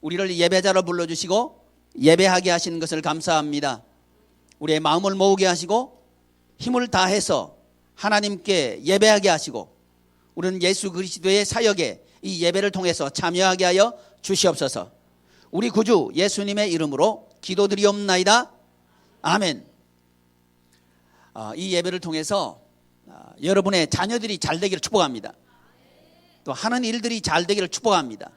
우리를 예배자로 불러주시고 예배하게 하시는 것을 감사합니다. 우리의 마음을 모으게 하시고 힘을 다해서 하나님께 예배하게 하시고 우리는 예수 그리스도의 사역에 이 예배를 통해서 참여하게 하여 주시옵소서. 우리 구주 예수님의 이름으로 기도드리옵나이다. 아멘. 이 예배를 통해서 여러분의 자녀들이 잘 되기를 축복합니다. 또 하는 일들이 잘 되기를 축복합니다.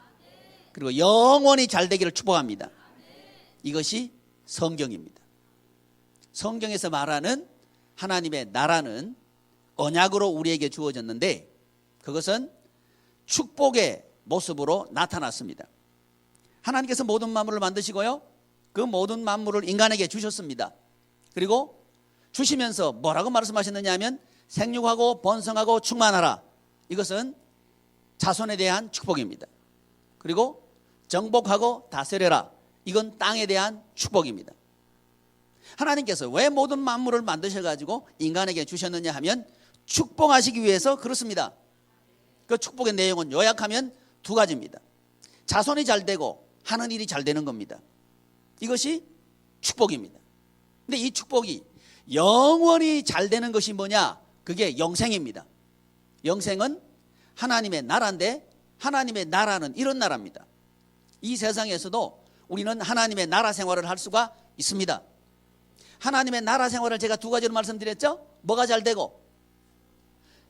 그리고 영원히 잘 되기를 축복합니다. 이것이 성경입니다. 성경에서 말하는 하나님의 나라는 언약으로 우리에게 주어졌는데 그것은 축복의 모습으로 나타났습니다. 하나님께서 모든 만물을 만드시고요, 그 모든 만물을 인간에게 주셨습니다. 그리고 주시면서 뭐라고 말씀하셨느냐 하면 생육하고 번성하고 충만하라. 이것은 자손에 대한 축복입니다. 그리고 정복하고 다스려라. 이건 땅에 대한 축복입니다. 하나님께서 왜 모든 만물을 만드셔가지고 인간에게 주셨느냐 하면 축복하시기 위해서 그렇습니다. 그 축복의 내용은 요약하면 두 가지입니다. 자손이 잘 되고 하는 일이 잘 되는 겁니다. 이것이 축복입니다. 근데 이 축복이 영원히 잘 되는 것이 뭐냐? 그게 영생입니다. 영생은 하나님의 나라인데 하나님의 나라는 이런 나라입니다. 이 세상에서도 우리는 하나님의 나라 생활을 할 수가 있습니다. 하나님의 나라 생활을 제가 두 가지로 말씀드렸죠. 뭐가 잘 되고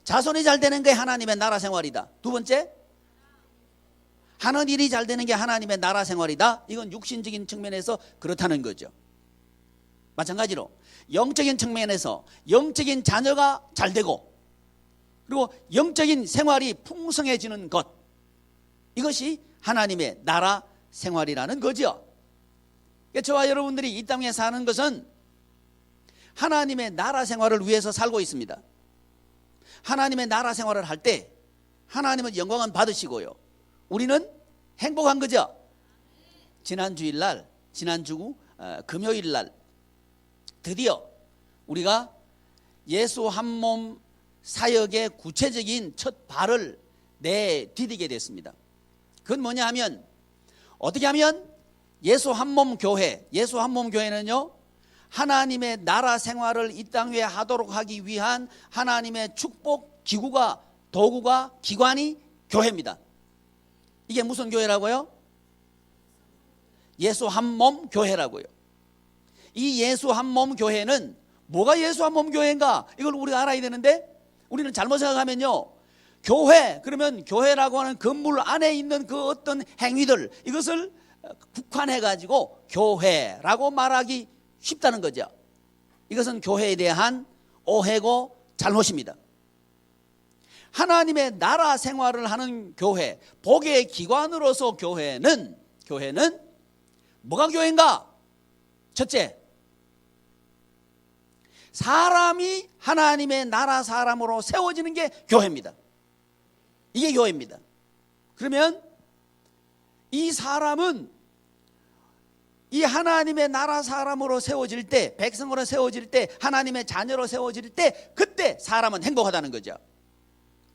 자손이 잘 되는 게 하나님의 나라 생활이다. 두 번째, 하는 일이 잘 되는 게 하나님의 나라 생활이다. 이건 육신적인 측면에서 그렇다는 거죠. 마찬가지로 영적인 측면에서 영적인 자녀가 잘 되고 그리고 영적인 생활이 풍성해지는 것, 이것이 하나님의 나라 생활이라는 거죠. 저와 여러분들이 이 땅에 사는 것은 하나님의 나라 생활을 위해서 살고 있습니다. 하나님의 나라 생활을 할 때 하나님은 영광은 받으시고요, 우리는 행복한 거죠. 지난 주일날, 지난주 금요일날 드디어 우리가 예수 한 몸 사역의 구체적인 첫 발을 내디디게 됐습니다. 그건 뭐냐 하면, 어떻게 하면 예수 한 몸 교회, 예수 한 몸 교회는요, 하나님의 나라 생활을 이 땅 위에 하도록 하기 위한 하나님의 축복 기구가, 도구가, 기관이 교회입니다. 이게 무슨 교회라고요? 예수 한 몸 교회라고요. 이 예수 한 몸 교회는 뭐가 예수 한 몸 교회인가? 이걸 우리가 알아야 되는데, 우리는 잘못 생각하면요, 교회, 그러면 교회라고 하는 건물 안에 있는 그 어떤 행위들, 이것을 국한해 가지고 교회라고 말하기 쉽다는 거죠. 이것은 교회에 대한 오해고 잘못입니다. 하나님의 나라 생활을 하는 교회, 복의 기관으로서 교회는 뭐가 교회인가? 첫째, 사람이 하나님의 나라 사람으로 세워지는 게 교회입니다. 이게 교회입니다. 그러면 이 사람은 이 하나님의 나라 사람으로 세워질 때, 백성으로 세워질 때, 하나님의 자녀로 세워질 때, 그때 사람은 행복하다는 거죠.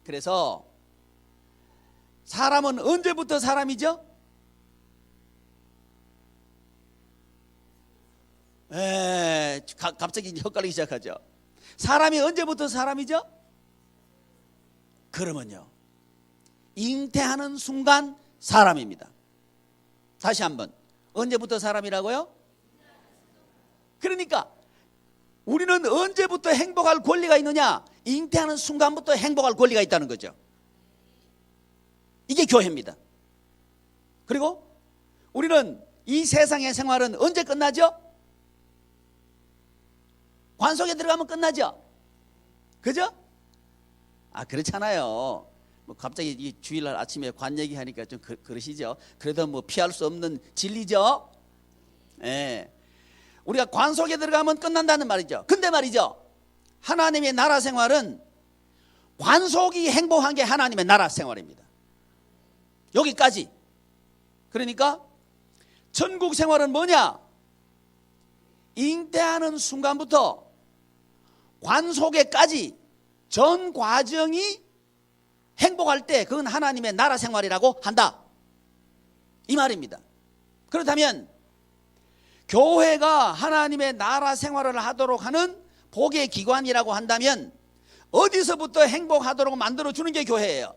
그래서 사람은 언제부터 사람이죠? 갑자기 헷갈리기 시작하죠. 사람이 언제부터 사람이죠? 그러면요, 잉태하는 순간 사람입니다. 다시 한번, 언제부터 사람이라고요? 그러니까 우리는 언제부터 행복할 권리가 있느냐? 잉태하는 순간부터 행복할 권리가 있다는 거죠. 이게 교회입니다. 그리고 우리는 이 세상의 생활은 언제 끝나죠? 관속에 들어가면 끝나죠. 그죠? 그렇잖아요. 뭐 갑자기 이 주일날 아침에 관 얘기하니까 좀 그러시죠. 그래도 뭐 피할 수 없는 진리죠. 예. 우리가 관속에 들어가면 끝난다는 말이죠. 근데 말이죠, 하나님의 나라 생활은 관속이 행복한 게 하나님의 나라 생활입니다. 여기까지. 그러니까 천국 생활은 뭐냐? 잉태하는 순간부터 관속에까지 전 과정이 행복할 때 그건 하나님의 나라 생활이라고 한다, 이 말입니다. 그렇다면 교회가 하나님의 나라 생활을 하도록 하는 복의 기관이라고 한다면 어디서부터 행복하도록 만들어주는 게 교회예요?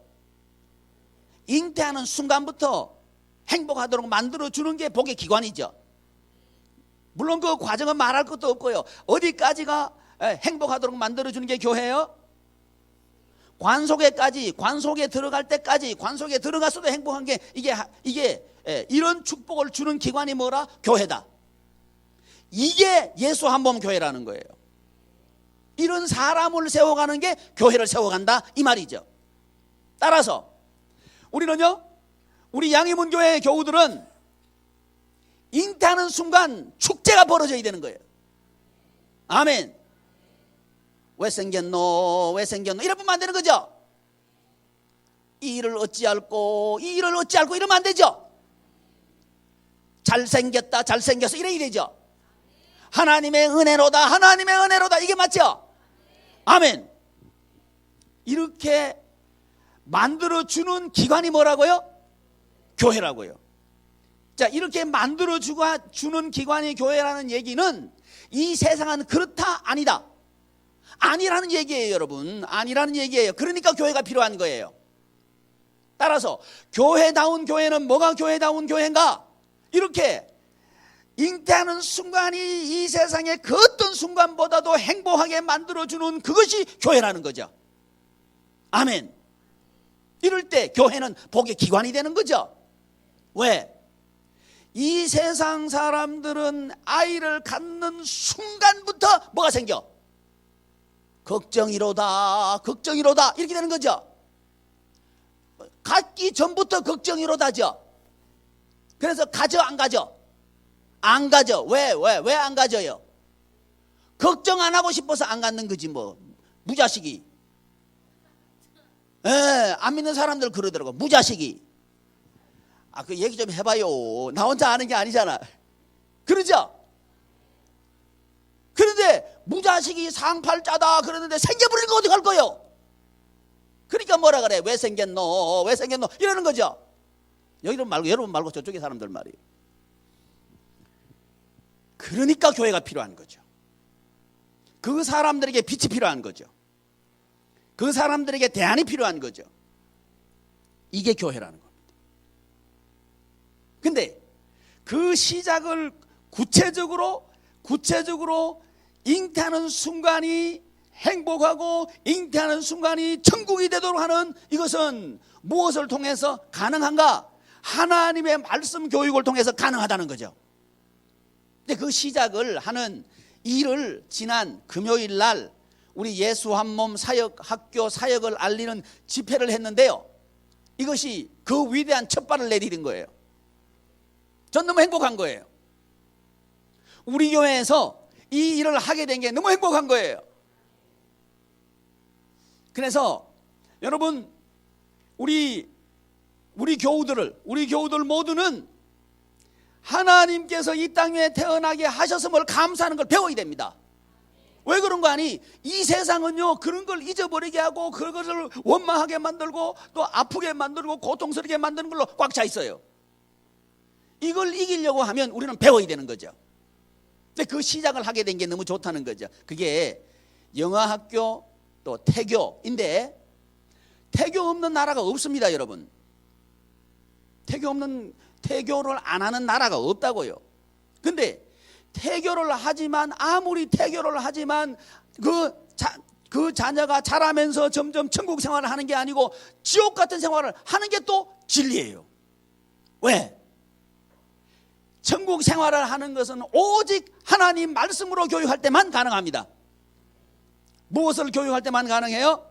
잉태하는 순간부터 행복하도록 만들어주는 게 복의 기관이죠. 물론 그 과정은 말할 것도 없고요. 어디까지가 행복하도록 만들어주는 게 교회예요? 관속에까지, 관속에 들어갈 때까지, 관속에 들어가서도 행복한 게 이게 이런 축복을 주는 기관이 뭐라? 교회다. 이게 예수 한몸 교회라는 거예요. 이런 사람을 세워가는 게 교회를 세워간다 이 말이죠. 따라서 우리는요, 우리 양희문 교회의 교우들은 잉태하는 순간 축제가 벌어져야 되는 거예요. 아멘. 왜 생겼노 왜 생겼노 이러면 안 되는 거죠. 이 일을 어찌할꼬 이 일을 어찌할꼬 이러면 안 되죠. 잘생겼다 잘생겼어 이래 되죠. 하나님의 은혜로다 하나님의 은혜로다 이게 맞죠. 아멘. 이렇게 만들어주는 기관이 뭐라고요? 교회라고요. 자, 이렇게 만들어주는 기관이 교회라는 얘기는 이 세상은 그렇다 아니다 아니라는 얘기예요. 여러분, 아니라는 얘기예요. 그러니까 교회가 필요한 거예요. 따라서 교회다운 교회는 뭐가 교회다운 교회인가? 이렇게 잉태하는 순간이 이 세상의 그 어떤 순간보다도 행복하게 만들어주는 그것이 교회라는 거죠. 아멘. 이럴 때 교회는 복의 기관이 되는 거죠. 왜? 이 세상 사람들은 아이를 갖는 순간부터 뭐가 생겨? 걱정이로다 걱정이로다 이렇게 되는 거죠. 갖기 전부터 걱정이로다죠. 그래서 가져 안 가져? 안 가져. 왜 안 가져요? 걱정 안 하고 싶어서 안 갖는 거지 뭐. 무자식이. 안 믿는 사람들 그러더라고. 무자식이. 그 얘기 좀 해봐요. 나 혼자 아는 게 아니잖아. 그러죠? 그런데 무자식이 상팔자다 그러는데 생겨버리는 거 어떡할 거예요? 그러니까 뭐라 그래? 왜 생겼노 왜 생겼노 이러는 거죠. 여러분 말고 저쪽에 사람들 말이에요. 그러니까 교회가 필요한 거죠. 그 사람들에게 빛이 필요한 거죠. 그 사람들에게 대안이 필요한 거죠. 이게 교회라는 겁니다. 근데 그 시작을 구체적으로 잉태하는 순간이 행복하고 잉태하는 순간이 천국이 되도록 하는 이것은 무엇을 통해서 가능한가? 하나님의 말씀 교육을 통해서 가능하다는 거죠. 근데 그 시작을 하는 일을 지난 금요일 날 우리 예수 한몸 사역 학교 사역을 알리는 집회를 했는데요. 이것이 그 위대한 첫 발을 내디딘 거예요. 전 너무 행복한 거예요. 우리 교회에서 이 일을 하게 된 게 너무 행복한 거예요. 그래서 여러분 우리 교우들 모두는 하나님께서 이 땅에 태어나게 하셨음을 감사하는 걸 배워야 됩니다. 왜 그런 거 아니? 이 세상은요 그런 걸 잊어버리게 하고 그것을 원망하게 만들고 또 아프게 만들고 고통스럽게 만드는 걸로 꽉 차 있어요. 이걸 이기려고 하면 우리는 배워야 되는 거죠. 근데 그 시작을 하게 된 게 너무 좋다는 거죠. 그게 영어학교 또 태교인데 태교 없는 나라가 없습니다. 여러분, 태교를 안 하는 나라가 없다고요. 근데 태교를 하지만 아무리 태교를 하지만 그 자녀가 자라면서 점점 천국 생활을 하는 게 아니고 지옥 같은 생활을 하는 게 또 진리예요. 왜? 천국 생활을 하는 것은 오직 하나님 말씀으로 교육할 때만 가능합니다. 무엇을 교육할 때만 가능해요?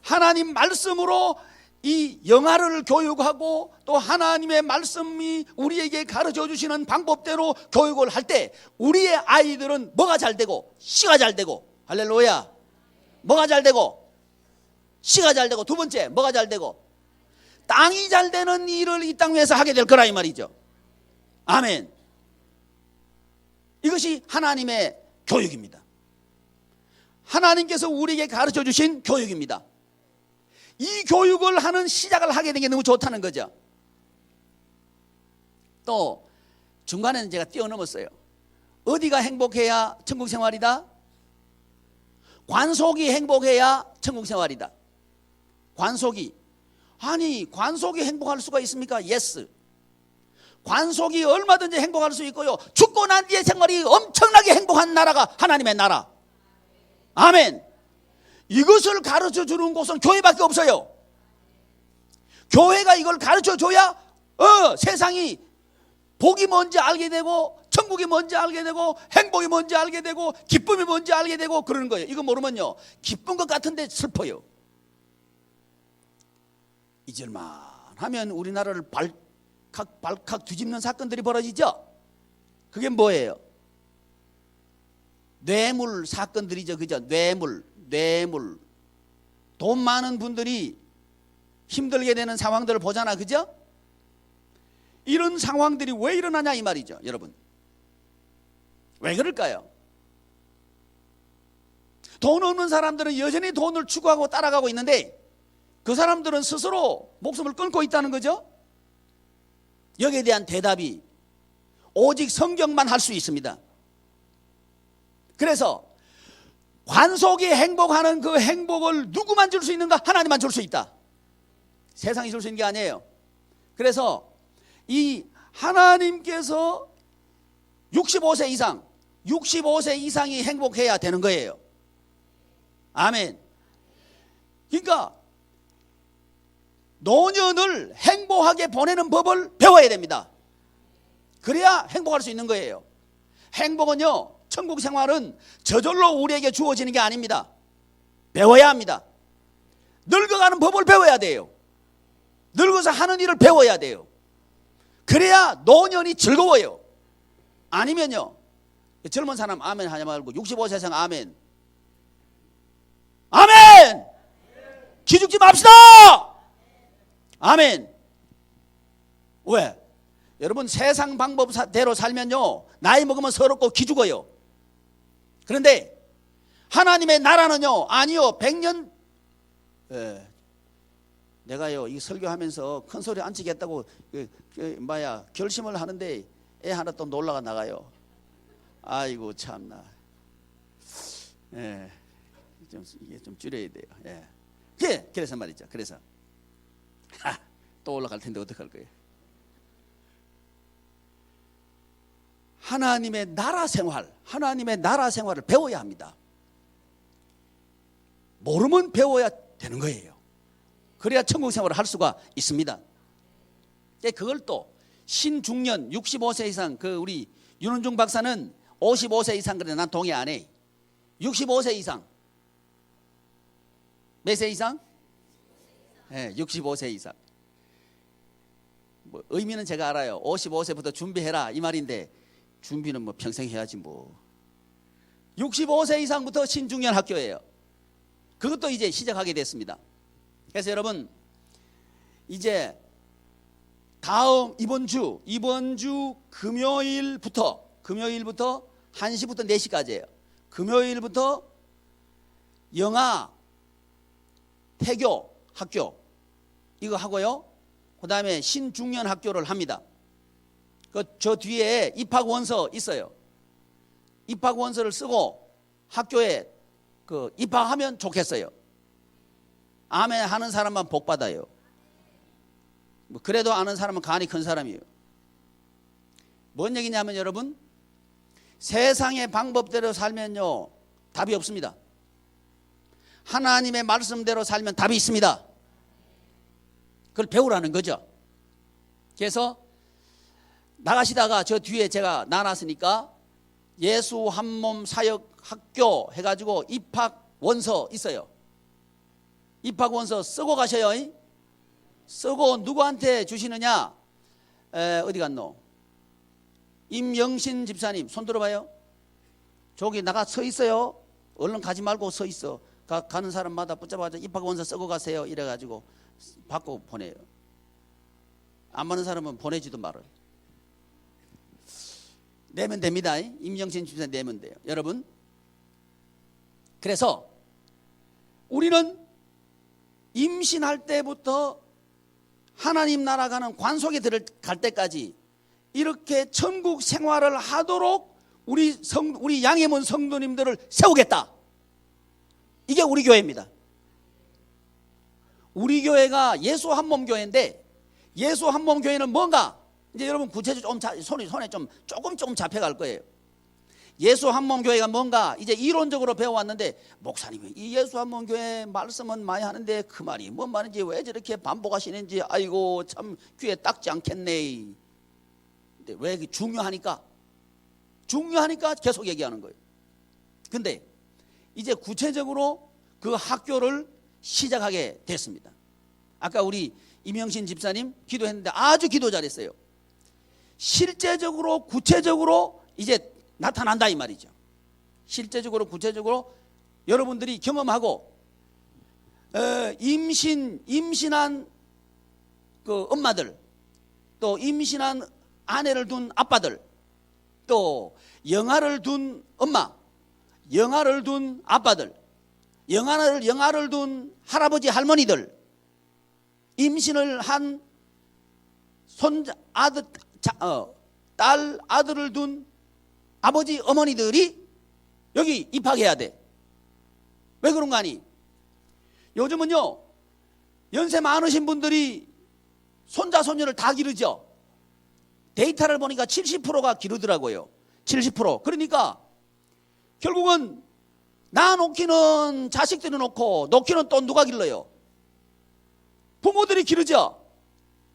하나님 말씀으로 이 영화를 교육하고 또 하나님의 말씀이 우리에게 가르쳐 주시는 방법대로 교육을 할 때 우리의 아이들은 뭐가 잘 되고 씨가 잘 되고, 할렐루야, 뭐가 잘 되고 씨가 잘 되고, 두 번째 뭐가 잘 되고 땅이 잘 되는 일을 이 땅 위에서 하게 될 거라 이 말이죠. 아멘. 이것이 하나님의 교육입니다. 하나님께서 우리에게 가르쳐 주신 교육입니다. 이 교육을 하는 시작을 하게 된 게 너무 좋다는 거죠. 또 중간에는 제가 뛰어넘었어요. 어디가 행복해야 천국 생활이다? 관속이 행복해야 천국 생활이다. 관속이. 아니, 관속이 행복할 수가 있습니까? 예스. 관속이 얼마든지 행복할 수 있고요. 죽고 난 뒤의 생활이 엄청나게 행복한 나라가 하나님의 나라. 아멘. 이것을 가르쳐 주는 곳은 교회밖에 없어요. 교회가 이걸 가르쳐 줘야 세상이 복이 뭔지 알게 되고, 천국이 뭔지 알게 되고, 행복이 뭔지 알게 되고, 기쁨이 뭔지 알게 되고 그러는 거예요. 이거 모르면요, 기쁜 것 같은데 슬퍼요. 잊을만 하면 우리나라를 발칵 뒤집는 사건들이 벌어지죠. 그게 뭐예요? 뇌물 사건들이죠. 그죠? 뇌물. 돈 많은 분들이 힘들게 되는 상황들을 보잖아. 그죠? 이런 상황들이 왜 일어나냐 이 말이죠. 여러분, 왜 그럴까요? 돈 없는 사람들은 여전히 돈을 추구하고 따라가고 있는데, 그 사람들은 스스로 목숨을 끊고 있다는 거죠. 여기에 대한 대답이 오직 성경만 할 수 있습니다. 그래서 관속이 행복하는 그 행복을 누구만 줄 수 있는가? 하나님만 줄 수 있다. 세상이 줄 수 있는 게 아니에요. 그래서 이 하나님께서 65세 이상이 행복해야 되는 거예요. 아멘. 그러니까 노년을 행복하게 보내는 법을 배워야 됩니다. 그래야 행복할 수 있는 거예요. 행복은요, 천국 생활은 저절로 우리에게 주어지는 게 아닙니다. 배워야 합니다. 늙어가는 법을 배워야 돼요. 늙어서 하는 일을 배워야 돼요. 그래야 노년이 즐거워요. 아니면요, 젊은 사람 아멘 하지 말고 65세 이상 아멘. 아멘! 기죽지 맙시다! 아멘. 왜? 여러분, 세상 방법대로 살면요, 나이 먹으면 서럽고 기죽어요. 그런데 하나님의 나라는요, 아니요, 100년. 내가요, 이 설교하면서 큰 소리 안 치겠다고 결심을 하는데 애 하나 또 놀러가 나가요. 아이고 참나. 이게 좀 줄여야 돼요. 그래서 말이죠. 그래서 또 올라갈 텐데 어떡할 거예요? 하나님의 나라 생활을 배워야 합니다. 모르면 배워야 되는 거예요. 그래야 천국 생활을 할 수가 있습니다. 그걸 또 신중년 65세 이상, 그 우리 윤은중 박사는 55세 이상 그래. 난 동의 안 해. 65세 이상. 몇 세 이상? 65세 이상. 뭐 의미는 제가 알아요. 55세부터 준비해라 이 말인데, 준비는 뭐 평생 해야지 뭐. 65세 이상부터 신중년 학교예요. 그것도 이제 시작하게 됐습니다. 그래서 여러분, 이제 이번 주 금요일부터 1시부터 4시까지예요. 금요일부터 영아 태교 학교 이거 하고요. 그 다음에 신중년 학교를 합니다. 저 뒤에 입학 원서 있어요. 입학 원서를 쓰고 학교에 입학하면 좋겠어요. 아멘 하는 사람만 복 받아요. 그래도 아는 사람은 간이 큰 사람이에요. 뭔 얘기냐면 여러분, 세상의 방법대로 살면요, 답이 없습니다. 하나님의 말씀대로 살면 답이 있습니다. 그걸 배우라는 거죠. 그래서 나가시다가 저 뒤에 제가 나눴으니까 예수 한몸 사역 학교 해가지고 입학 원서 있어요. 입학 원서 쓰고 가셔요. 쓰고 누구한테 주시느냐? 어디 갔노? 임영신 집사님 손 들어봐요. 저기 나가 서 있어요. 얼른 가지 말고 서 있어. 가는 사람마다 붙잡아서 입학 원서 쓰고 가세요. 이래가지고 받고 보내요. 안 받는 사람은 보내지도 말아요. 내면 됩니다. 임영신 집사님 내면 돼요. 여러분, 그래서 우리는 임신할 때부터 하나님 나라 가는 관속에 들어갈 때까지 이렇게 천국 생활을 하도록 우리 양해문 성도님들을 세우겠다. 이게 우리 교회입니다. 우리 교회가 예수 한몸 교회인데, 예수 한몸 교회는 뭔가 이제 여러분 구체적으로 손에 좀 조금 잡혀갈 거예요. 예수 한몸 교회가 뭔가 이제 이론적으로 배워왔는데, 목사님이 이 예수 한몸 교회 말씀은 많이 하는데 그 말이 뭔 말인지 왜 저렇게 반복하시는지 아이고 참 귀에 딱지 않겠네. 근데 왜 중요하니까 계속 얘기하는 거예요. 근데 이제 구체적으로 그 학교를 시작하게 됐습니다. 아까 우리 이명신 집사님 기도했는데 아주 기도 잘했어요. 실제적으로 구체적으로 이제 나타난다 이 말이죠. 실제적으로 구체적으로 여러분들이 경험하고 임신한 그 엄마들, 또 임신한 아내를 둔 아빠들, 또 영아를 둔 엄마, 영아를 둔 아빠들, 영아를 둔 할아버지 할머니들, 임신을 한 손자 딸 아들을 둔 아버지 어머니들이 여기 입학해야 돼. 왜 그런가 하니 요즘은요 연세 많으신 분들이 손자 손녀를 다 기르죠. 데이터를 보니까 70%가 기르더라고요. 70%. 그러니까 결국은 나 놓기는 자식들이 놓고 놓기는 또 누가 길러요? 부모들이 기르죠.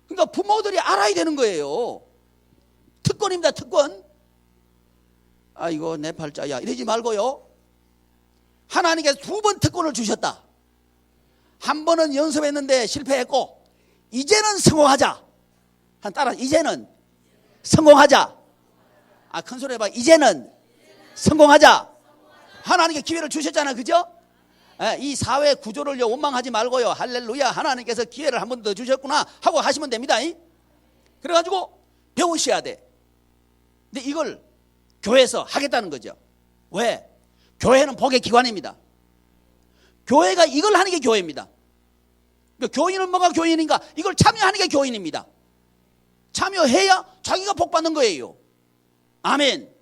그러니까 부모들이 알아야 되는 거예요. 특권입니다. 특권. 아이고 내 팔자야 이러지 말고요. 하나님께서 2번 특권을 주셨다. 한 번은 연습했는데 실패했고 이제는 성공하자. 한 따라 이제는 성공하자. 큰 소리 해봐. 이제는 성공하자. 하나님께 기회를 주셨잖아. 그죠? 이 사회 구조를 원망하지 말고요. 할렐루야. 하나님께서 기회를 한 번 더 주셨구나 하고 하시면 됩니다. 그래가지고 배우셔야 돼. 근데 이걸 교회에서 하겠다는 거죠. 왜? 교회는 복의 기관입니다. 교회가 이걸 하는 게 교회입니다. 교인은 뭐가 교인인가? 이걸 참여하는 게 교인입니다. 참여해야 자기가 복 받는 거예요. 아멘.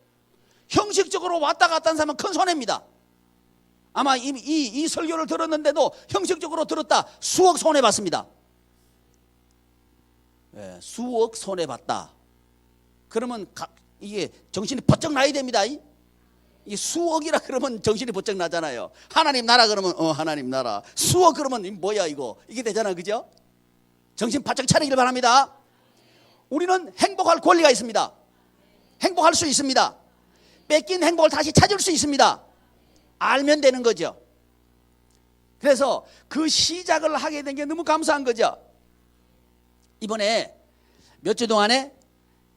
형식적으로 왔다 갔다 하는 사람은 큰 손해입니다. 아마 이 설교를 들었는데도 형식적으로 들었다 수억 손해봤습니다. 네, 수억 손해봤다. 그러면 이게 정신이 번쩍 나야 됩니다. 이 수억이라 그러면 정신이 번쩍 나잖아요. 하나님 나라 그러면 하나님 나라. 수억 그러면 뭐야 이거. 이게 되잖아. 그죠? 정신 바짝 차리길 바랍니다. 우리는 행복할 권리가 있습니다. 행복할 수 있습니다. 뺏긴 행복을 다시 찾을 수 있습니다. 알면 되는 거죠. 그래서 그 시작을 하게 된 게 너무 감사한 거죠. 이번에 몇 주 동안에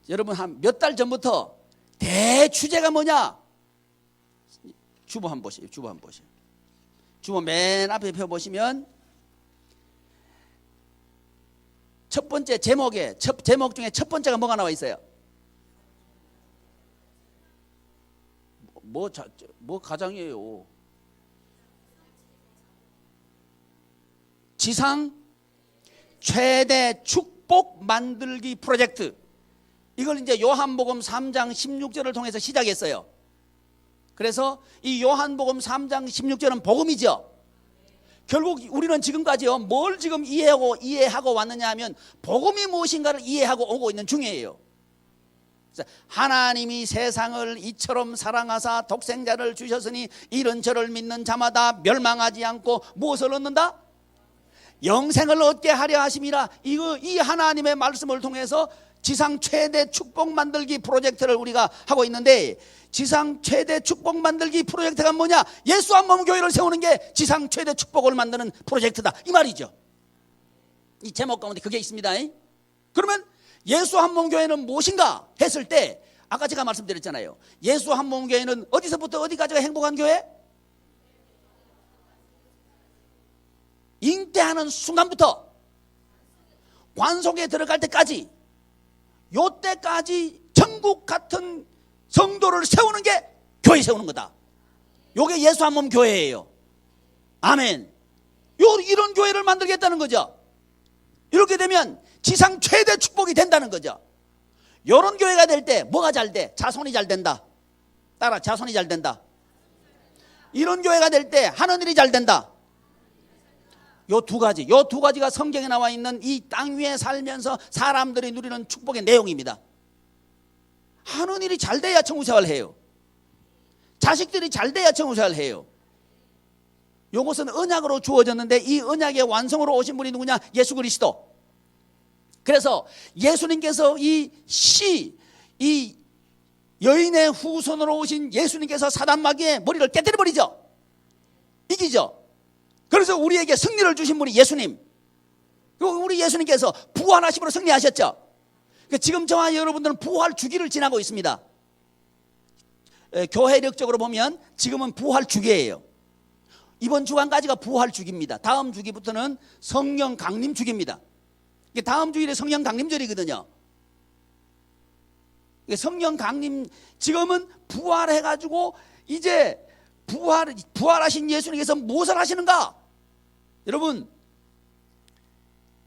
여러분 한 몇 달 전부터 대주제가 뭐냐? 주보 한번 보세요. 주보 한번 보세요. 주보 맨 앞에 펴보시면 첫 번째 제목 중에 첫 번째가 뭐가 나와 있어요? 뭐 가장이에요? 지상 최대 축복 만들기 프로젝트. 이걸 이제 요한복음 3장 16절을 통해서 시작했어요. 그래서 이 요한복음 3장 16절은 복음이죠. 결국 우리는 지금까지요 뭘 지금 이해하고 왔느냐 하면 복음이 무엇인가를 이해하고 오고 있는 중이에요. 하나님이 세상을 이처럼 사랑하사 독생자를 주셨으니 이런 저를 믿는 자마다 멸망하지 않고 무엇을 얻는다? 영생을 얻게 하려 하심이라. 이 하나님의 말씀을 통해서 지상 최대 축복 만들기 프로젝트를 우리가 하고 있는데, 지상 최대 축복 만들기 프로젝트가 뭐냐? 예수 한몸 교회를 세우는 게 지상 최대 축복을 만드는 프로젝트다 이 말이죠. 이 제목 가운데 그게 있습니다. 그러면 예수 한몸 교회는 무엇인가 했을 때 아까 제가 말씀드렸잖아요. 예수 한몸 교회는 어디서부터 어디까지가 행복한 교회? 잉태하는 순간부터 관속에 들어갈 때까지, 요때까지 천국 같은 성도를 세우는 게 교회 세우는 거다. 요게 예수 한몸 교회예요. 아멘. 이런 교회를 만들겠다는 거죠. 이렇게 되면 지상 최대 축복이 된다는 거죠. 요런 교회가 될 때 뭐가 잘 돼? 자손이 잘 된다. 따라, 자손이 잘 된다. 이런 교회가 될 때 하는 일이 잘 된다. 요 두 가지가 성경에 나와 있는 이 땅 위에 살면서 사람들이 누리는 축복의 내용입니다. 하는 일이 잘 돼야 천국생활을 해요. 자식들이 잘 돼야 천국생활을 해요. 요것은 언약으로 주어졌는데 이 언약의 완성으로 오신 분이 누구냐? 예수 그리스도. 그래서 예수님께서 이 여인의 후손으로 오신 예수님께서 사단 마귀의 머리를 깨뜨려 버리죠. 이기죠. 그래서 우리에게 승리를 주신 분이 예수님. 그리고 우리 예수님께서 부활하심으로 승리하셨죠. 지금 저와 여러분들은 부활 주기를 지나고 있습니다. 교회력적으로 보면 지금은 부활 주기예요. 이번 주간까지가 부활 주기입니다. 다음 주기부터는 성령 강림 주기입니다. 다음 주일에 성령 강림절이거든요. 성령 강림, 지금은 부활해가지고 이제 부활하신 예수님께서 무엇을 하시는가? 여러분,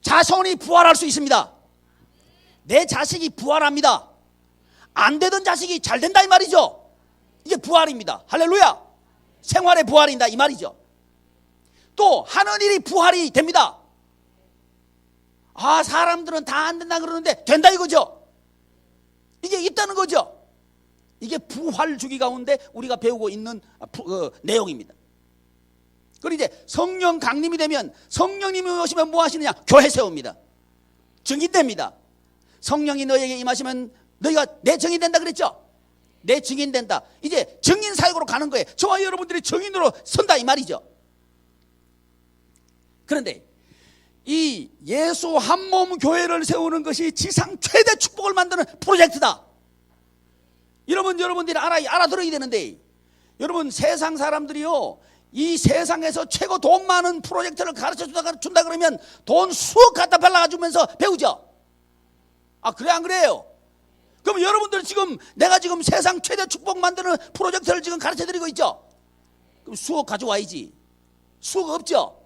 자손이 부활할 수 있습니다. 내 자식이 부활합니다. 안 되던 자식이 잘 된다 이 말이죠. 이게 부활입니다. 할렐루야. 생활의 부활이다 이 말이죠. 또 하는 일이 부활이 됩니다. 아, 사람들은 다 안 된다 그러는데 된다 이거죠. 이게 있다는 거죠. 이게 부활 주기 가운데 우리가 배우고 있는 내용입니다. 그리고 이제 성령 강림이 되면, 성령님이 오시면 뭐 하시느냐? 교회 세웁니다. 증인됩니다. 성령이 너에게 임하시면 너희가 내 증인 된다 그랬죠. 내 증인 된다. 이제 증인 사역으로 가는 거예요. 저와 여러분들이 증인으로 선다 이 말이죠. 그런데 이 예수 한 몸 교회를 세우는 것이 지상 최대 축복을 만드는 프로젝트다. 여러분들이 알아들어야 되는데, 여러분, 세상 사람들이요, 이 세상에서 최고 돈 많은 프로젝트를 가르쳐 준다 그러면 돈 수억 갖다 발라주면서 배우죠. 아, 그래 안 그래요? 그럼 여러분들 지금 내가 지금 세상 최대 축복 만드는 프로젝트를 지금 가르쳐 드리고 있죠. 그럼 수억 가져와야지. 수억 없죠.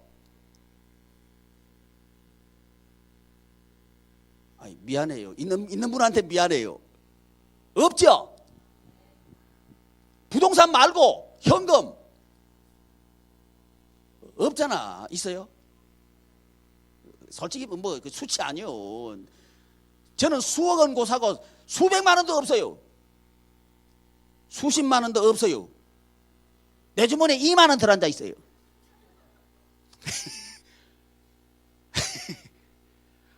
아이, 미안해요. 있는 분한테 미안해요. 없죠. 부동산 말고 현금 없잖아. 있어요? 솔직히 뭐 수치 아니요. 저는 수억 원 고사고 수백만 원도 없어요. 수십만 원도 없어요. 내 주머니에 2만 원 들어앉아 있어요.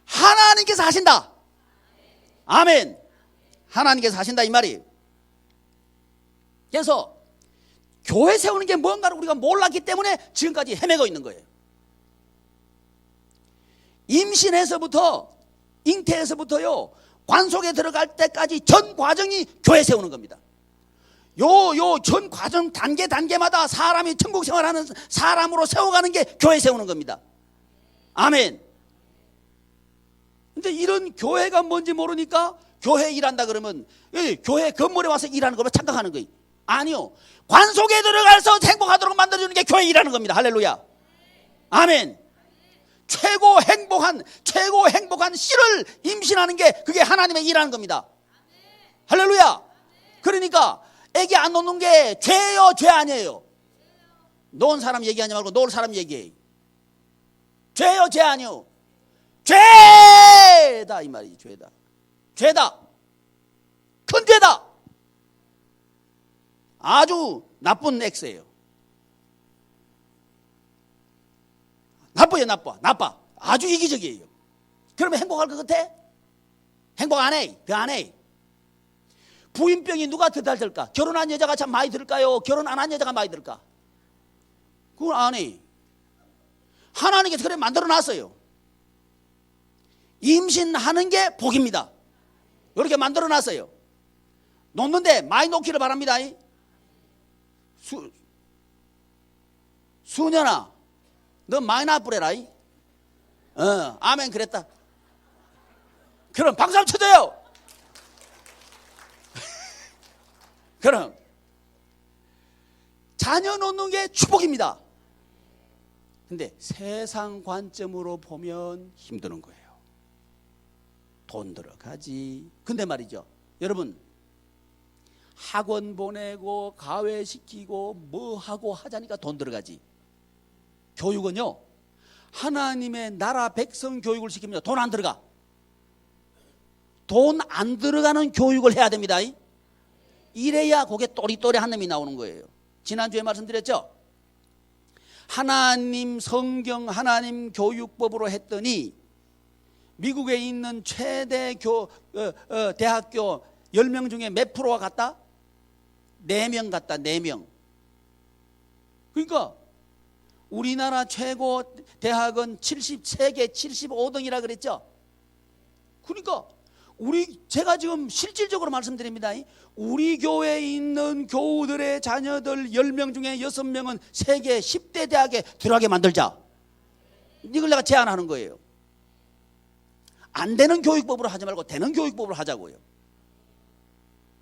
하나님께서 하신다. 아멘. 하나님께서 하신다 이 말이에요. 그래서 교회 세우는 게 뭔가를 우리가 몰랐기 때문에 지금까지 헤매고 있는 거예요. 임신해서부터, 잉태에서부터요, 관속에 들어갈 때까지 전 과정이 교회 세우는 겁니다. 요 전 과정 단계마다 사람이 천국 생활하는 사람으로 세워가는 게 교회 세우는 겁니다. 아멘. 근데 이런 교회가 뭔지 모르니까 교회 일한다 그러면 교회 건물에 와서 일하는 걸로 착각하는 거예요. 아니요. 관속에 들어가서 행복하도록 만들어주는 게 교회 일하는 겁니다. 할렐루야. 아멘. 최고 행복한 씨를 임신하는 게 그게 하나님의 일하는 겁니다. 할렐루야. 그러니까 애기 안 놓는 게 죄예요, 죄 아니에요? 놓은 사람 얘기하지 말고 놓을 사람 얘기해. 죄예요, 죄 아니에요? 죄다 이 말이지. 죄다. 큰 죄다. 아주 나쁜 X예요. 나빠요, 나빠. 아주 이기적이에요. 그러면 행복할 것 같아? 행복 안 해. 그 안 해. 부인병이 누가 더 잘 들까? 결혼한 여자가 참 많이 들까요? 결혼 안 한 여자가 많이 들까? 그건 안 해. 하나님께서 그래 만들어 놨어요. 임신하는 게 복입니다. 이렇게 만들어 놨어요. 놓는데 많이 놓기를 바랍니다. 수년아, 너 많이 나쁘래라. 아멘. 그랬다. 그럼 박수 한번 쳐줘요. 그럼 자녀 놓는 게 축복입니다. 근데 세상 관점으로 보면 힘드는 거예요. 돈 들어가지. 근데 말이죠, 여러분, 학원 보내고 가외시키고 뭐 하고 하자니까 돈 들어가지. 교육은요, 하나님의 나라 백성 교육을 시키면 돈 안 들어가. 돈 안 들어가는 교육을 해야 됩니다. 이래야 그게 또리또리한 놈이 나오는 거예요. 지난주에 말씀드렸죠. 하나님 성경, 하나님 교육법으로 했더니 미국에 있는 최대 대학교 10명 중에 몇 프로가 갔다? 4명 갔다. 4명. 그러니까 우리나라 최고 대학은 73개 75등이라 그랬죠. 그러니까 제가 지금 실질적으로 말씀드립니다. 우리 교회에 있는 교우들의 자녀들 10명 중에 6명은 세계 10대 대학에 들어가게 만들자. 이걸 내가 제안하는 거예요. 안 되는 교육법으로 하지 말고 되는 교육법으로 하자고요.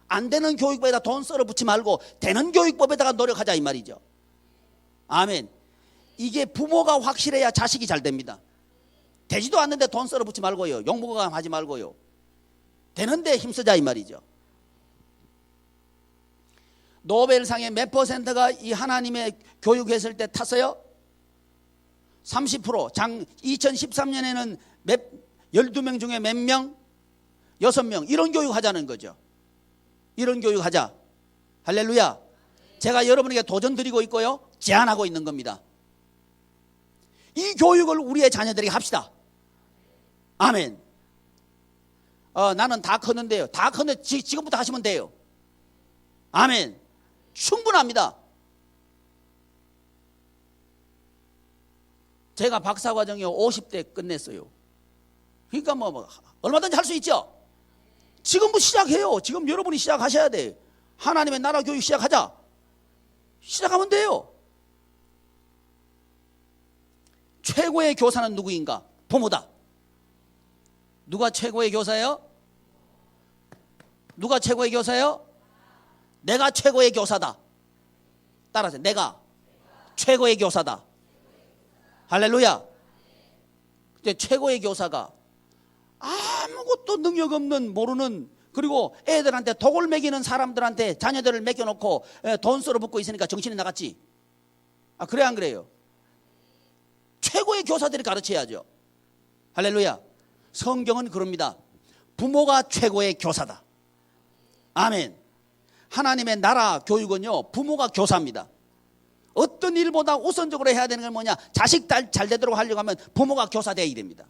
안 되는 교육법에다 돈 썰어 붙지 말고 되는 교육법에다가 노력하자 이 말이죠. 아멘. 이게 부모가 확실해야 자식이 잘 됩니다. 되지도 않는데 돈 썰어 붙지 말고요. 욕먹어감 하지 말고요. 되는데 힘쓰자 이 말이죠. 노벨상의 몇 퍼센트가 이 하나님의 교육했을 때 탔어요? 30%. 2013년에는 12명 중에 몇 명? 6명. 이런 교육 하자는 거죠. 이런 교육 하자. 할렐루야. 제가 여러분에게 도전 드리고 있고요, 제안하고 있는 겁니다. 이 교육을 우리의 자녀들에게 합시다. 아멘. 나는 다 컸는데요. 다 컸는데 지금부터 하시면 돼요. 아멘. 충분합니다. 제가 박사과정이 50대 끝냈어요. 그러니까 얼마든지 할 수 있죠. 지금부터 시작해요. 지금 여러분이 시작하셔야 돼. 하나님의 나라 교육 시작하자. 시작하면 돼요. 최고의 교사는 누구인가? 부모다. 누가 최고의 교사예요? 누가 최고의 교사예요? 내가 최고의 교사다. 따라하세요. 내가 최고의 교사다. 할렐루야. 근데 최고의 교사가 아무것도 능력 없는 모르는, 그리고 애들한테 독을 먹이는 사람들한테 자녀들을 맡겨놓고 돈 썰어 붓고 있으니까 정신이 나갔지. 그래 안 그래요? 최고의 교사들이 가르쳐야죠. 할렐루야. 성경은 그럽니다. 부모가 최고의 교사다. 아멘. 하나님의 나라 교육은요, 부모가 교사입니다. 어떤 일보다 우선적으로 해야 되는 건 뭐냐? 자식 잘 되도록 하려고 하면 부모가 교사 되어야 됩니다.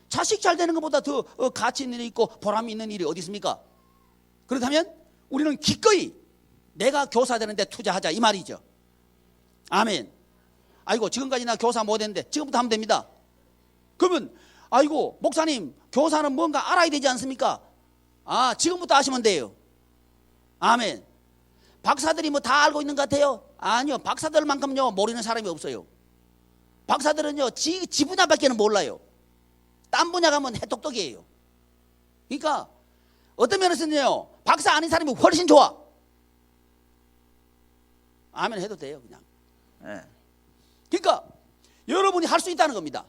자식 잘 되는 것보다 더 가치 있는 일이 있고 보람이 있는 일이 어디 있습니까? 그렇다면 우리는 기꺼이 내가 교사 되는데 투자하자 이 말이죠. 아멘. 아이고 지금까지 나 교사 못했는데 지금부터 하면 됩니다. 그러면 아이고 목사님 교사는 뭔가 알아야 되지 않습니까? 지금부터 하시면 돼요. 아멘. 박사들이 뭐 다 알고 있는 것 같아요? 아니요. 박사들만큼요 모르는 사람이 없어요. 박사들은요 지 분야밖에는 몰라요. 딴 분야 가면 해똑똑이에요. 그러니까 어떤 면에서는요 박사 아닌 사람이 훨씬 좋아. 아멘 해도 돼요 그냥. 네. 그러니까 여러분이 할 수 있다는 겁니다.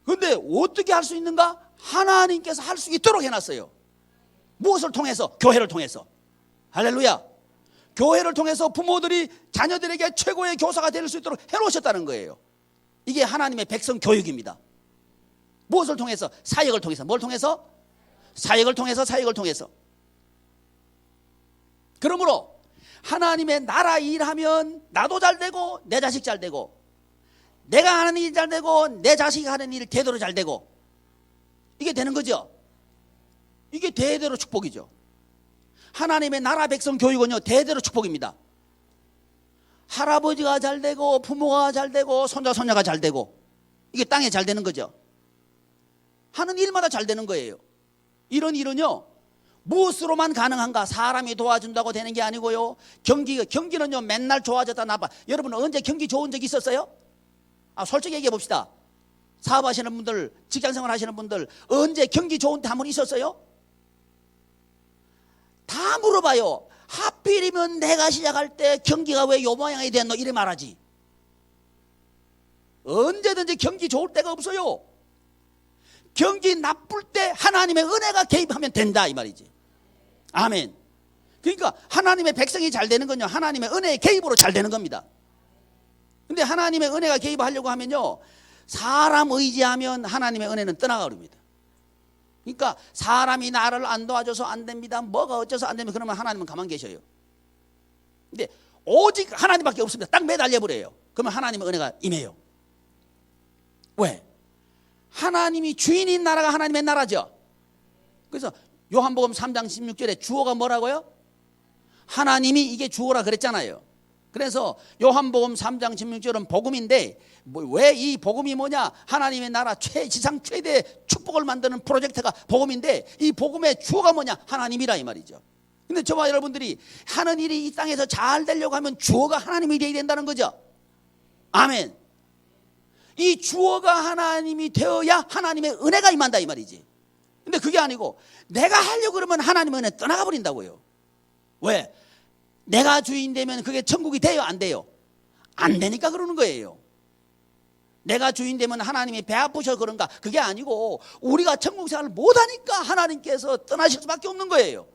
그런데 어떻게 할 수 있는가? 하나님께서 할 수 있도록 해놨어요. 무엇을 통해서? 교회를 통해서. 할렐루야. 교회를 통해서 부모들이 자녀들에게 최고의 교사가 될 수 있도록 해놓으셨다는 거예요. 이게 하나님의 백성 교육입니다. 무엇을 통해서? 사역을 통해서. 뭘 통해서? 사역을 통해서. 사역을 통해서. 그러므로 하나님의 나라 일하면 나도 잘 되고 내 자식 잘 되고, 내가 하는 일 잘 되고 내 자식이 하는 일 대대로 잘 되고, 이게 되는 거죠. 이게 대대로 축복이죠. 하나님의 나라 백성 교육은요 대대로 축복입니다. 할아버지가 잘 되고 부모가 잘 되고 손자 손녀가 잘 되고, 이게 땅에 잘 되는 거죠. 하는 일마다 잘 되는 거예요. 이런 일은요 무엇으로만 가능한가? 사람이 도와준다고 되는 게 아니고요. 경기는요 맨날 좋아졌다 나빠. 여러분 언제 경기 좋은 적 있었어요? 솔직히 얘기해 봅시다. 사업하시는 분들, 직장생활 하시는 분들 언제 경기 좋은 때 한 번 있었어요? 다 물어봐요. 하필이면 내가 시작할 때 경기가 왜 요 모양이 됐노? 이래 말하지. 언제든지 경기 좋을 때가 없어요. 경기 나쁠 때 하나님의 은혜가 개입하면 된다 이 말이지. 아멘. 그러니까 하나님의 백성이 잘 되는 건요, 하나님의 은혜의 개입으로 잘 되는 겁니다. 근데 하나님의 은혜가 개입하려고 하면요, 사람 의지하면 하나님의 은혜는 떠나가 버립니다. 그러니까 사람이 나를 안 도와줘서 안 됩니다, 뭐가 어째서 안 됩니다, 그러면 하나님은 가만 계셔요. 근데 오직 하나님밖에 없습니다. 딱 매달려 버려요. 그러면 하나님의 은혜가 임해요. 왜? 하나님이 주인인 나라가 하나님의 나라죠. 그래서 요한복음 3장 16절에 주어가 뭐라고요? 하나님이 이게 주어라 그랬잖아요. 그래서 요한복음 3장 16절은 복음인데, 왜 이 복음이 뭐냐? 하나님의 나라 지상 최대 축복을 만드는 프로젝트가 복음인데, 이 복음의 주어가 뭐냐? 하나님이라 이 말이죠. 근데 저와 여러분들이 하는 일이 이 땅에서 잘 되려고 하면 주어가 하나님이 되어야 된다는 거죠. 아멘. 이 주어가 하나님이 되어야 하나님의 은혜가 임한다 이 말이지. 근데 그게 아니고 내가 하려고 그러면 하나님의 은혜 떠나가 버린다고요. 왜? 내가 주인 되면 그게 천국이 돼요, 안 돼요? 안 되니까 그러는 거예요. 내가 주인 되면 하나님이 배 아프셔서 그런가? 그게 아니고 우리가 천국 생활을 못하니까 하나님께서 떠나실 수밖에 없는 거예요.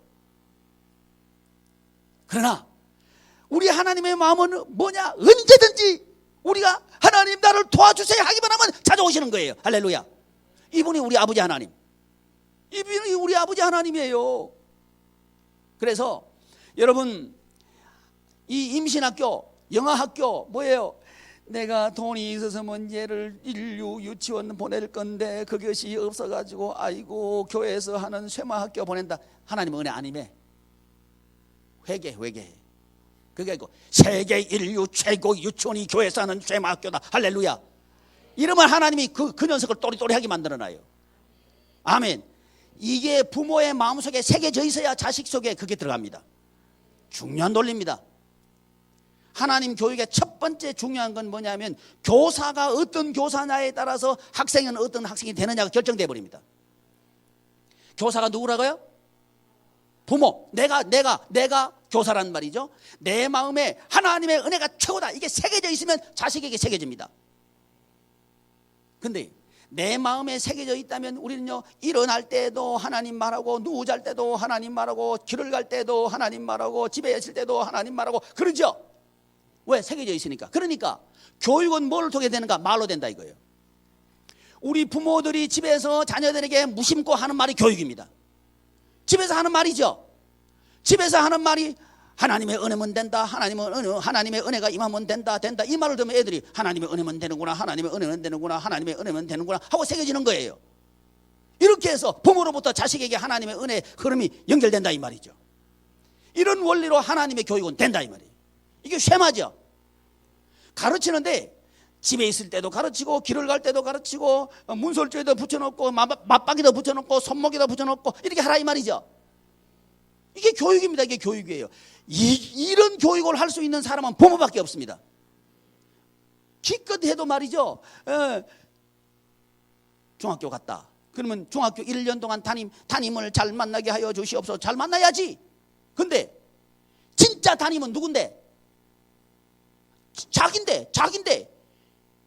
그러나 우리 하나님의 마음은 뭐냐? 언제든지 우리가 하나님 나를 도와주세요 하기만 하면 찾아오시는 거예요. 할렐루야. 이분이 우리 아버지 하나님, 이분이 우리 아버지 하나님이에요. 그래서 여러분, 이 임신학교, 영아학교 뭐예요? 내가 돈이 있어서 얘를 인류 유치원 보낼 건데 그것이 없어가지고 아이고 교회에서 하는 쇠마학교 보낸다. 하나님의 은혜 아님에 회개. 그게 아니고 세계 인류 최고 유치원이 교회에서 하는 쇠마학교다. 할렐루야. 이러면 하나님이 그 녀석을 또리또리하게 만들어놔요. 아멘. 이게 부모의 마음속에 새겨져 있어야 자식 속에 그게 들어갑니다. 중요한 논리입니다. 하나님 교육의 첫 번째 중요한 건 뭐냐면 교사가 어떤 교사냐에 따라서 학생은 어떤 학생이 되느냐가 결정돼 버립니다. 교사가 누구라고요? 부모. 내가 교사란 말이죠. 내 마음에 하나님의 은혜가 최고다, 이게 새겨져 있으면 자식에게 새겨집니다. 근데 내 마음에 새겨져 있다면 우리는요, 일어날 때도 하나님 말하고, 누우잘 때도 하나님 말하고, 길을 갈 때도 하나님 말하고, 집에 있을 때도 하나님 말하고 그러죠. 왜? 새겨져 있으니까. 그러니까 교육은 뭘 통해 되는가? 말로 된다 이거예요. 우리 부모들이 집에서 자녀들에게 무심코 하는 말이 교육입니다. 집에서 하는 말이죠. 집에서 하는 말이 하나님의 은혜면 된다, 하나님의 은혜가 임하면 된다 이 말을 들으면 애들이 하나님의 은혜면 되는구나, 하나님의 은혜면 되는구나, 하나님의 은혜면 되는구나 하고 새겨지는 거예요. 이렇게 해서 부모로부터 자식에게 하나님의 은혜 흐름이 연결된다 이 말이죠. 이런 원리로 하나님의 교육은 된다 이 말이에요. 이게 쇠마죠. 가르치는데 집에 있을 때도 가르치고, 길을 갈 때도 가르치고, 문설주에도 붙여놓고, 맞박이도 붙여놓고, 손목에도 붙여놓고 이렇게 하라 이 말이죠. 이게 교육입니다. 이게 교육이에요. 이런 교육을 할 수 있는 사람은 부모밖에 없습니다. 기껏 해도 말이죠, 중학교 갔다 그러면 중학교 1년 동안 담임을 잘 만나게 하여 주시옵소서. 잘 만나야지. 근데 진짜 담임은 누군데? 자긴데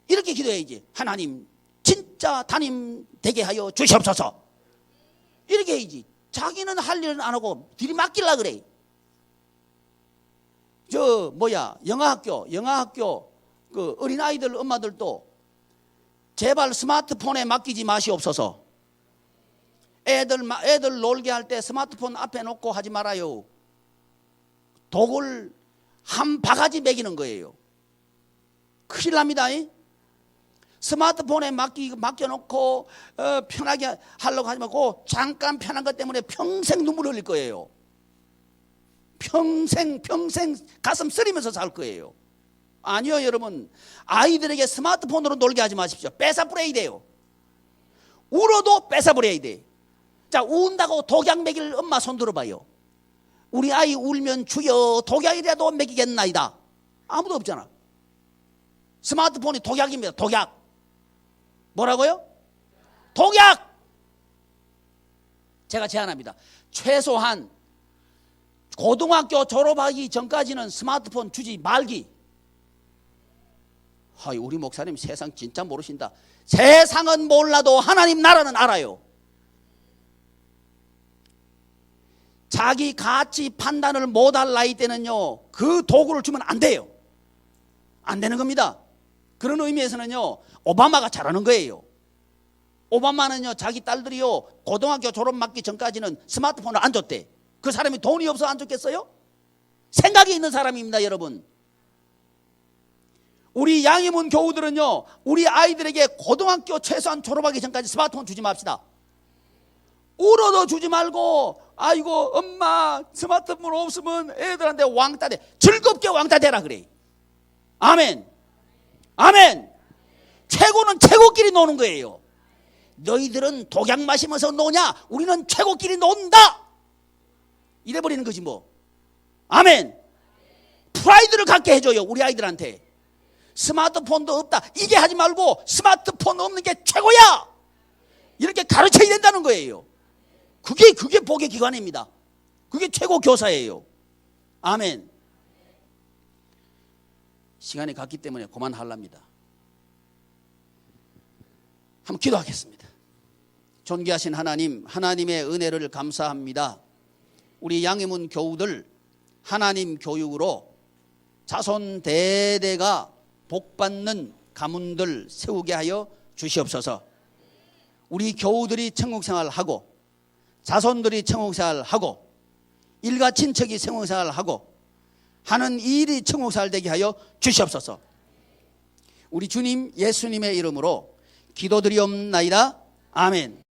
이렇게 기도해야지. 하나님 진짜 담임 되게 하여 주시옵소서. 이렇게 해야지. 자기는 할 일은 안 하고 들이 맡길라 그래. 영아학교 그 어린아이들 엄마들도 제발 스마트폰에 맡기지 마시옵소서. 애들 놀게 할 때 스마트폰 앞에 놓고 하지 말아요. 독을 한 바가지 먹이는 거예요. 큰일 납니다. 스마트폰에 맡겨놓고 편하게 하려고 하지 말고 잠깐 편한 것 때문에 평생 눈물 흘릴 거예요. 평생 가슴 쓰리면서 살 거예요. 아니요 여러분, 아이들에게 스마트폰으로 놀게 하지 마십시오. 뺏어버려야 돼요. 울어도 뺏어버려야 돼. 자, 운다고 독약 먹일 엄마 손 들어봐요. 우리 아이 울면 주여 독약이라도 먹이겠나이다. 아무도 없잖아. 스마트폰이 독약입니다. 독약. 뭐라고요? 독약. 제가 제안합니다. 최소한 고등학교 졸업하기 전까지는 스마트폰 주지 말기. 우리 목사님 세상 진짜 모르신다. 세상은 몰라도 하나님 나라는 알아요. 자기 가치 판단을 못할 나이 때는요, 그 도구를 주면 안 돼요. 안 되는 겁니다. 그런 의미에서는요, 오바마가 잘하는 거예요. 오바마는요, 자기 딸들이요, 고등학교 졸업 맞기 전까지는 스마트폰을 안 줬대. 그 사람이 돈이 없어 안 줬겠어요? 생각이 있는 사람입니다, 여러분. 우리 양희문 교우들은요, 우리 아이들에게 고등학교 최소한 졸업하기 전까지 스마트폰 주지 맙시다. 울어도 주지 말고, 아이고 엄마 스마트폰 없으면 애들한테 왕따 돼. 즐겁게 왕따 되라 그래. 아멘. 아멘. 최고는 최고끼리 노는 거예요. 너희들은 독약 마시면서 노냐? 우리는 최고끼리 논다. 이래버리는 거지 뭐. 아멘. 프라이드를 갖게 해줘요, 우리 아이들한테. 스마트폰도 없다, 이게 하지 말고 스마트폰 없는 게 최고야, 이렇게 가르쳐야 된다는 거예요. 그게 복의 기관입니다. 그게 최고 교사예요. 아멘. 시간이 갔기 때문에 그만하랍니다. 한번 기도하겠습니다. 존귀하신 하나님, 하나님의 은혜를 감사합니다. 우리 양희문 교우들 하나님 교육으로 자손 대대가 복받는 가문들 세우게 하여 주시옵소서. 우리 교우들이 천국생활하고 자손들이 천국생활하고 일가 친척이 천국생활하고 하는 이 일이 천국생활 되게 하여 주시옵소서. 우리 주님 예수님의 이름으로 기도드리옵나이다. 아멘.